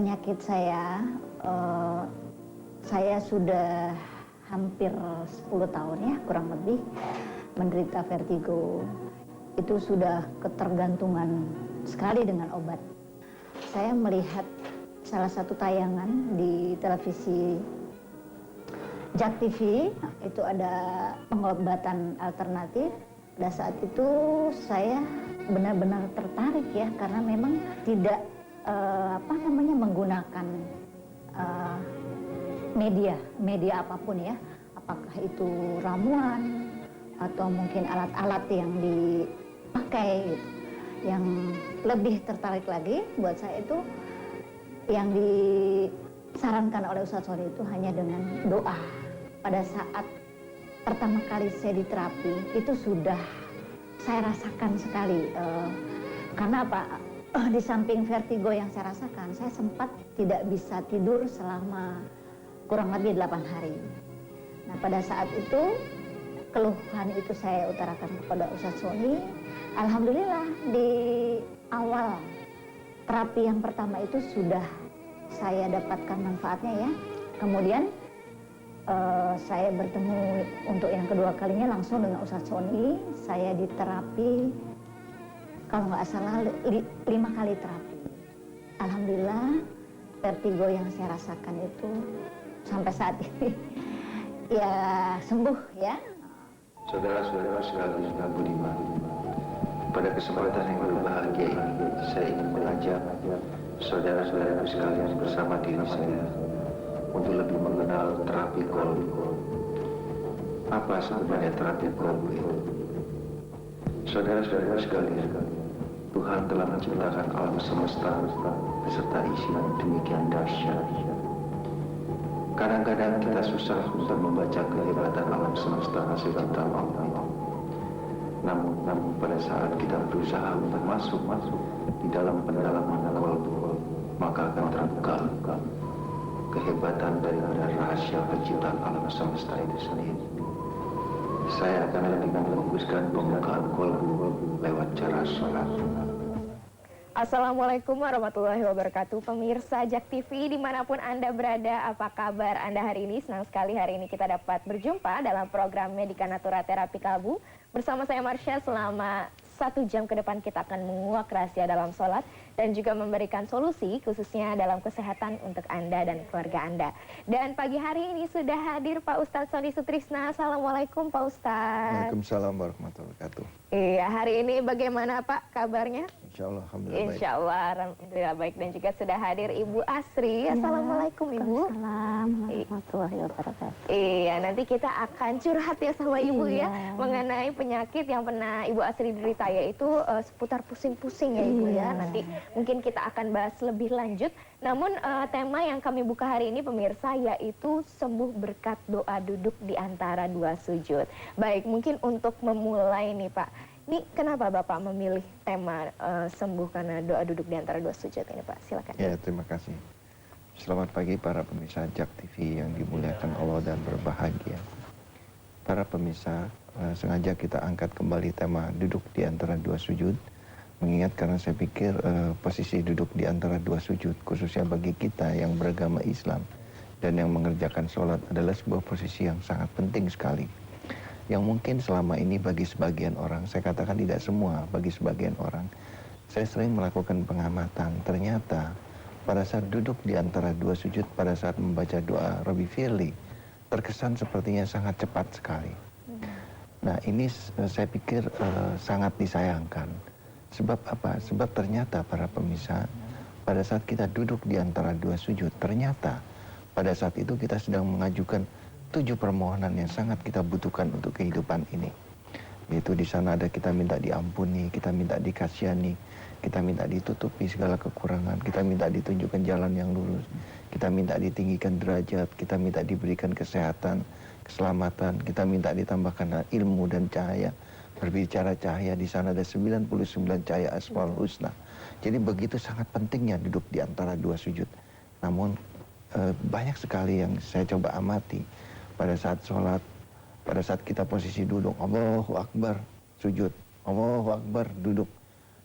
penyakit saya sudah hampir 10 tahun ya, kurang lebih menderita vertigo. Itu sudah ketergantungan sekali dengan obat. Saya melihat salah satu tayangan di televisi JAK TV, itu ada pengobatan alternatif. Pada saat itu saya benar-benar tertarik ya, karena memang tidak menggunakan media apapun ya, apakah itu ramuan atau mungkin alat-alat yang dipakai gitu. Yang lebih tertarik lagi buat saya itu yang disarankan oleh Ustadz Sony itu hanya dengan doa. Pada saat pertama kali saya diterapi itu sudah saya rasakan sekali, karena apa? Di samping vertigo yang saya rasakan, saya sempat tidak bisa tidur selama kurang lebih 8 hari. Nah, pada saat itu keluhan itu saya utarakan kepada Ustadz Sony. Alhamdulillah di awal terapi yang pertama itu sudah saya dapatkan manfaatnya ya. Kemudian saya bertemu untuk yang kedua kalinya langsung dengan Ustadz Sony. Saya diterapi kalau nggak salah 5 kali terapi. Alhamdulillah vertigo yang saya rasakan itu sampai saat ini ya sembuh ya. Saudara-saudara sekalian yang budiman, pada kesempatan yang berbahagia ini, saya ingin mengajak saudara-saudara sekalian bersama diri saya untuk lebih mengenal terapi kolbu. Apa sebenarnya terapi kolbu itu? Saudara-saudara sekalian, Tuhan telah menciptakan alam semesta beserta isi yang demikian dahsyat. Kadang-kadang kita susah untuk membaca kehebatan alam semesta hasil ciptaan Allah itu. Namun pada saat kita berusaha untuk masuk di dalam pendalaman kolbu, maka akan terbuka kehebatan daripada rahasia penciptaan alam semesta itu sendiri. Saya akan lebih memfokuskan pembukaan kolbu lewat cara sholat. Assalamualaikum warahmatullahi wabarakatuh. Pemirsa JAK TV dimanapun Anda berada, apa kabar Anda hari ini? Senang sekali hari ini kita dapat berjumpa dalam program Medika Natura Terapi Kalbu. Bersama saya Marsha, selama 1 jam ke depan kita akan menguak rahasia dalam sholat dan juga memberikan solusi khususnya dalam kesehatan untuk Anda dan keluarga Anda. Dan pagi hari ini sudah hadir Pak Ustadz Sony Sutrisna. Assalamualaikum Pak Ustadz. Waalaikumsalam warahmatullahi wabarakatuh. Iya, hari ini bagaimana Pak kabarnya? Insya Allah, alhamdulillah baik. Insya Allah, alhamdulillah baik. Dan juga sudah hadir Ibu Asri. Assalamualaikum Ibu. Assalamualaikum warahmatullahi wabarakatuh. Iya, nanti kita akan curhat ya sama Ibu ya mengenai penyakit yang pernah Ibu Asri derita, yaitu seputar pusing-pusing ya Ibu ya. Nanti mungkin kita akan bahas lebih lanjut. Namun tema yang kami buka hari ini pemirsa yaitu sembuh berkat doa duduk di antara 2 sujud. Baik, mungkin untuk memulai nih Pak, ini kenapa Bapak memilih tema sembuh karena doa duduk di antara 2 sujud ini Pak? Silakan. Ya, terima kasih. Selamat pagi para pemirsa JAK TV yang dimuliakan Allah dan berbahagia. Para pemirsa, sengaja kita angkat kembali tema duduk di antara 2 sujud. Mengingat karena saya pikir posisi duduk di antara 2 sujud, khususnya bagi kita yang beragama Islam dan yang mengerjakan sholat adalah sebuah posisi yang sangat penting sekali. Yang mungkin selama ini bagi sebagian orang, saya katakan tidak semua, bagi sebagian orang, saya sering melakukan pengamatan. Ternyata pada saat duduk di antara 2 sujud, pada saat membaca doa Rabbi Firli, terkesan sepertinya sangat cepat sekali. Nah ini saya pikir sangat disayangkan. Sebab apa? Sebab ternyata para pemirsa, pada saat kita duduk di antara 2 sujud, ternyata pada saat itu kita sedang mengajukan 7 permohonan yang sangat kita butuhkan untuk kehidupan ini. Yaitu di sana ada kita minta diampuni, kita minta dikasihani, kita minta ditutupi segala kekurangan, kita minta ditunjukkan jalan yang lurus, kita minta ditinggikan derajat, kita minta diberikan kesehatan, keselamatan, kita minta ditambahkan ilmu dan cahaya. Berbicara cahaya, di sana ada 99 cahaya Asmaul Husna. Jadi begitu sangat pentingnya duduk di antara 2 sujud. Namun banyak sekali yang saya coba amati pada saat sholat, pada saat kita posisi duduk, Allahu Akbar, sujud, Allahu Akbar, duduk.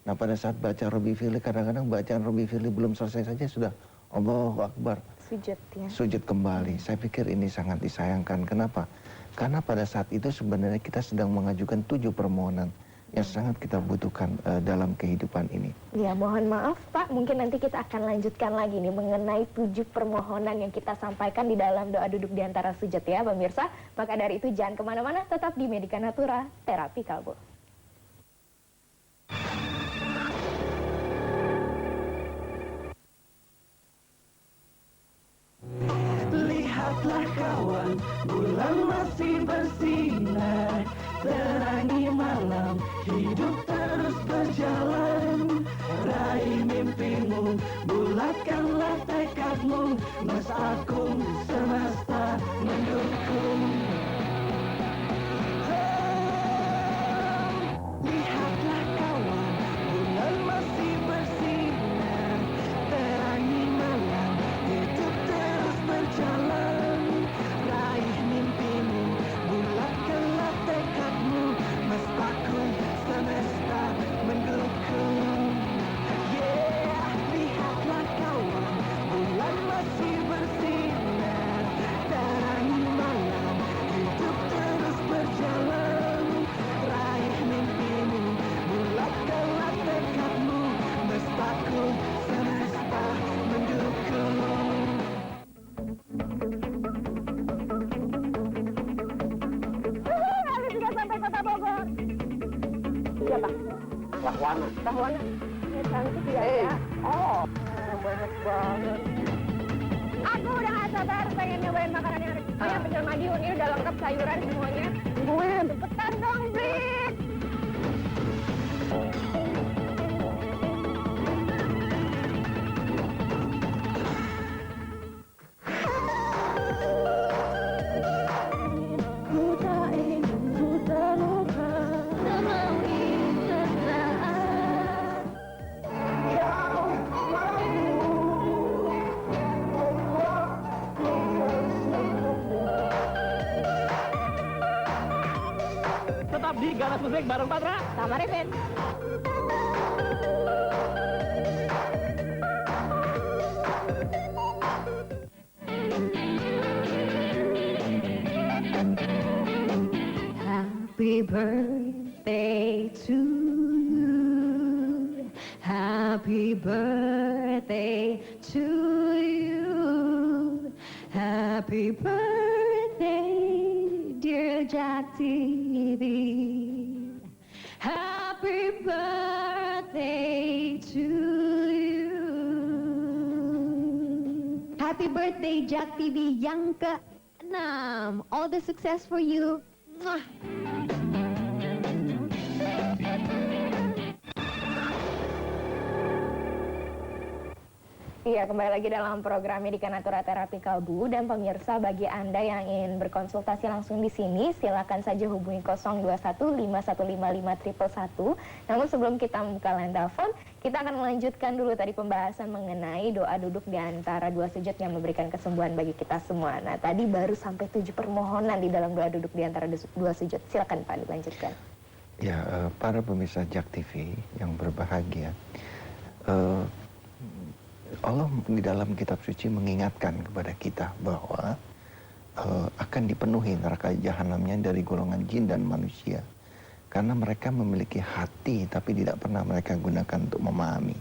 Nah pada saat baca Rabbi Firli, kadang-kadang bacaan Rabbi Firli belum selesai saja sudah Allahu Akbar, Sujud ya. sujud kembali. Saya pikir ini sangat disayangkan. Kenapa? Karena pada saat itu sebenarnya kita sedang mengajukan 7 permohonan yang sangat kita butuhkan dalam kehidupan ini. Ya, mohon maaf Pak, mungkin nanti kita akan lanjutkan lagi nih mengenai 7 permohonan yang kita sampaikan di dalam doa duduk di antara sujud ya pemirsa. Maka dari itu jangan kemana-mana, tetap di Medika Natura, Terapi Kalbu. Lihatlah kawan, bulan masih bersinar, terangi malam, hidup terus berjalan. Raih mimpimu, bulatkanlah tekadmu, Mas Agung semesta mendukung. Lihatlah kawan, bulan masih bersinar, terangi malam, hidup terus berjalan. Raih mimpimu, bulatkanlah tekadmu, Mas Agung semesta mendukung. Yeah, lihatlah kawan, bulan masih bersinar, terangi malam, hidup terus berjalan. Raih mimpimu, bulatkanlah tekadmu, Mas Agung semesta mendukung. Kami sudah sampai Kota Bogor. Iya Pak. Rahwana. Rahwana. Ya, cantik ya. Oh, banyak banget. Aku udah gak sabar pengen nyobain makanan yang ada. Kayak pecel Madiun ini udah lengkap sayuran semuanya. Gue cepetan dong, Brit. Ku tak ingin ku terluka, tak mau ingin sesaat. Tetap di Ganas Musik bareng Patra. Sama Revin. Happy birthday to you. Happy birthday to you. Happy birthday, dear Jack TV. Happy birthday to you. Happy birthday, Jack TV yang ke-6. All the success for you. Mwah. Iya, kembali lagi dalam program Medika Natura Terapi Kalbu. Dan pemirsa, bagi Anda yang ingin berkonsultasi langsung di sini, silakan saja hubungi 021-5155-111. Namun sebelum kita membuka line telepon, kita akan melanjutkan dulu tadi pembahasan mengenai doa duduk di antara dua sujud yang memberikan kesembuhan bagi kita semua. Nah, tadi baru sampai 7 permohonan di dalam doa duduk di antara dua sujud. Silakan Pak, dilanjutkan. Ya, para pemirsa Jak TV yang berbahagia, Allah di dalam kitab suci mengingatkan kepada kita bahwa akan dipenuhi neraka jahanamnya dari golongan jin dan manusia, karena mereka memiliki hati tapi tidak pernah mereka gunakan untuk memahami.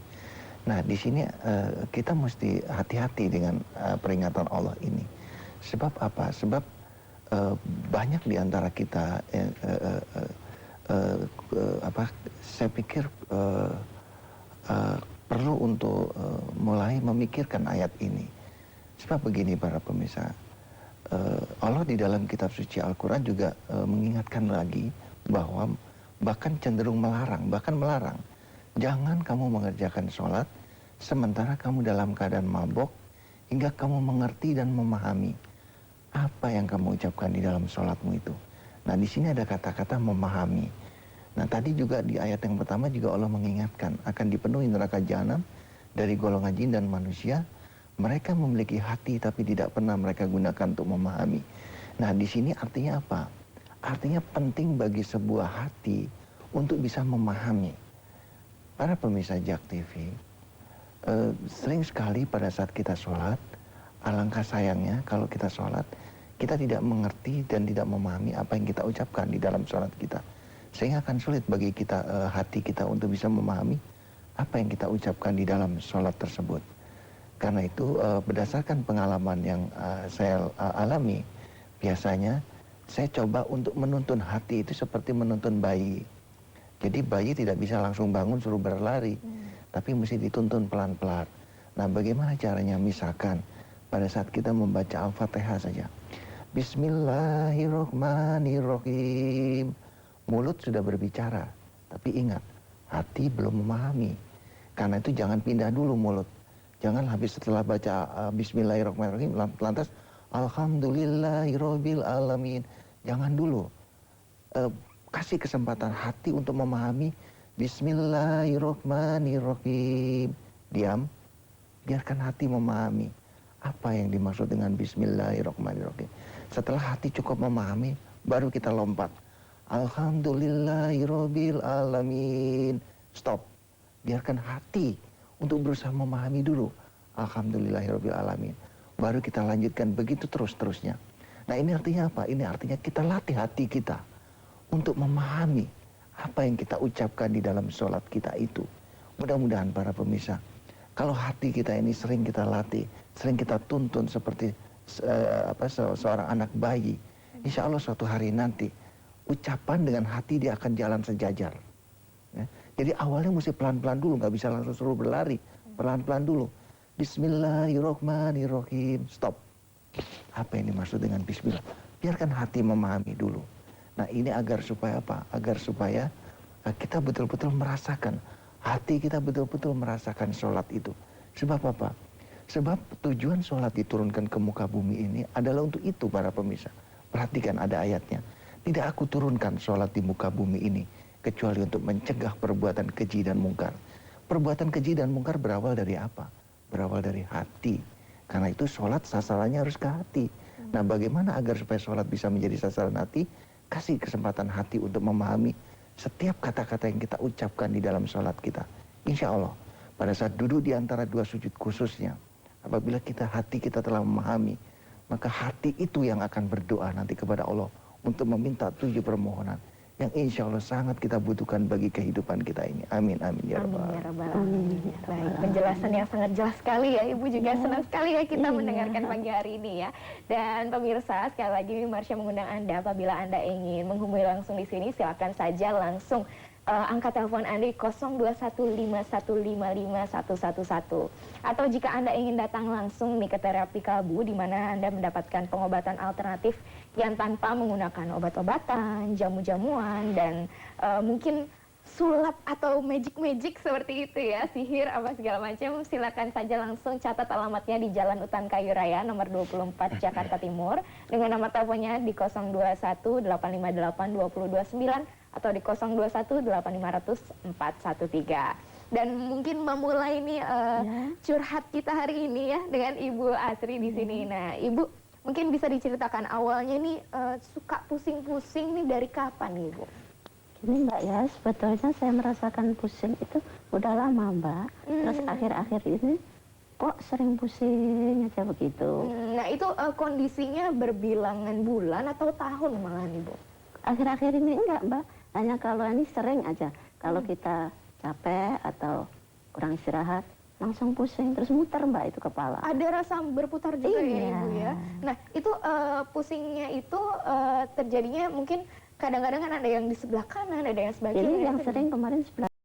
Nah, di sini kita mesti hati-hati dengan peringatan Allah ini. Sebab apa? Sebab banyak di antara kita saya pikir perlu untuk mulai memikirkan ayat ini. Sebab begini para pemirsa, Allah di dalam kitab suci Al-Quran juga mengingatkan lagi bahwa bahkan cenderung melarang, jangan kamu mengerjakan sholat sementara kamu dalam keadaan mabok hingga kamu mengerti dan memahami apa yang kamu ucapkan di dalam sholatmu itu. Nah, di sini ada kata-kata memahami. Nah, tadi juga di ayat yang pertama juga Allah mengingatkan akan dipenuhi neraka jahanam dari golongan jin dan manusia. Mereka memiliki hati tapi tidak pernah mereka gunakan untuk memahami. Nah, di sini artinya apa? Artinya penting bagi sebuah hati untuk bisa memahami. Para pemirsa Jak TV, Sering sekali pada saat kita sholat, alangkah sayangnya kalau kita sholat, kita tidak mengerti dan tidak memahami apa yang kita ucapkan di dalam sholat kita. Sehingga akan sulit bagi kita, hati kita untuk bisa memahami apa yang kita ucapkan di dalam sholat tersebut. Karena itu berdasarkan pengalaman yang saya alami, biasanya saya coba untuk menuntun hati itu seperti menuntun bayi. Jadi bayi tidak bisa langsung bangun suruh berlari, tapi mesti dituntun pelan-pelan. Nah, bagaimana caranya? Misalkan pada saat kita membaca Al-Fatihah saja, Bismillahirrohmanirrohim, mulut sudah berbicara, tapi ingat, hati belum memahami. Karena itu jangan pindah dulu mulut. Jangan habis setelah baca Bismillahirrohmanirrohim, lantas Alhamdulillahirobbil alamin. Jangan dulu. Kasih kesempatan hati untuk memahami Bismillahirrohmanirrohim. Diam, biarkan hati memahami apa yang dimaksud dengan Bismillahirrohmanirrohim. Setelah hati cukup memahami, baru kita lompat. Alhamdulillahirobbil alamin. Stop. Biarkan hati untuk berusaha memahami dulu. Alhamdulillahirobbil alamin. Baru kita lanjutkan begitu terus-terusnya. Nah, ini artinya apa? Ini artinya kita latih hati kita untuk memahami apa yang kita ucapkan di dalam sholat kita itu. Mudah-mudahan para pemirsa, kalau hati kita ini sering kita latih, sering kita tuntun seperti seorang anak bayi, insya Allah suatu hari nanti ucapan dengan hati dia akan jalan sejajar. Ya. Jadi awalnya mesti pelan-pelan dulu, nggak bisa langsung suruh berlari, pelan-pelan dulu. Bismillahirrohmanirrohim. Stop. Apa yang dimaksud dengan Bismillah? Biarkan hati memahami dulu. Nah, ini agar supaya apa? Agar supaya kita betul-betul merasakan, hati kita betul-betul merasakan sholat itu. Sebab apa? Sebab tujuan sholat diturunkan ke muka bumi ini adalah untuk itu para pemirsa. Perhatikan ada ayatnya. Tidak aku turunkan sholat di muka bumi ini kecuali untuk mencegah perbuatan keji dan mungkar. Perbuatan keji dan mungkar berawal dari apa? Berawal dari hati. Karena itu sholat sasarannya harus ke hati. Nah, bagaimana agar supaya sholat bisa menjadi sasaran hati? Kasih kesempatan hati untuk memahami setiap kata-kata yang kita ucapkan di dalam sholat kita. Insya Allah, pada saat duduk di antara dua sujud khususnya, apabila hati kita telah memahami, maka hati itu yang akan berdoa nanti kepada Allah untuk meminta 7 permohonan yang insya Allah sangat kita butuhkan bagi kehidupan kita ini. Amin, amin, ya Rabbal. Amin, ya Rabbal Alamin. Baik, penjelasan yang sangat jelas sekali ya. Ibu juga senang sekali ya kita mendengarkan pagi hari ini ya. Dan pemirsa, sekali lagi Marsha mengundang Anda apabila Anda ingin menghubungi langsung di sini, silakan saja langsung angka telepon Anda di 0215155111. Atau jika Anda ingin datang langsung nih ke terapi kalbu, di mana Anda mendapatkan pengobatan alternatif yang tanpa menggunakan obat-obatan, jamu-jamuan, dan mungkin sulap atau magic seperti itu ya, sihir apa segala macam, silakan saja langsung catat alamatnya di Jalan Utan Kayu Raya nomor 24 Jakarta Timur dengan nomor teleponnya di 021-858-2029 atau di 021-850-413. Dan mungkin memulai nih curhat kita hari ini ya dengan Ibu Asri di sini. Nah, Ibu mungkin bisa diceritakan awalnya nih suka pusing-pusing nih dari kapan nih, Ibu? Gini Mbak ya, sebetulnya saya merasakan pusing itu udah lama Mbak. Terus akhir-akhir ini kok sering pusing aja begitu. Nah, itu kondisinya berbilangan bulan atau tahun malahan, Ibu? Akhir-akhir ini enggak Mbak, hanya kalau ini sering aja. Kalau kita capek atau kurang istirahat, langsung pusing, terus muter Mbak itu kepala. Ada rasa berputar juga ya Iya. Ibu ya. Nah, itu pusingnya itu terjadinya mungkin kadang-kadang kan ada yang di sebelah kanan, ada yang sebelah kiri. Ini yang ada sering kemarin sebelah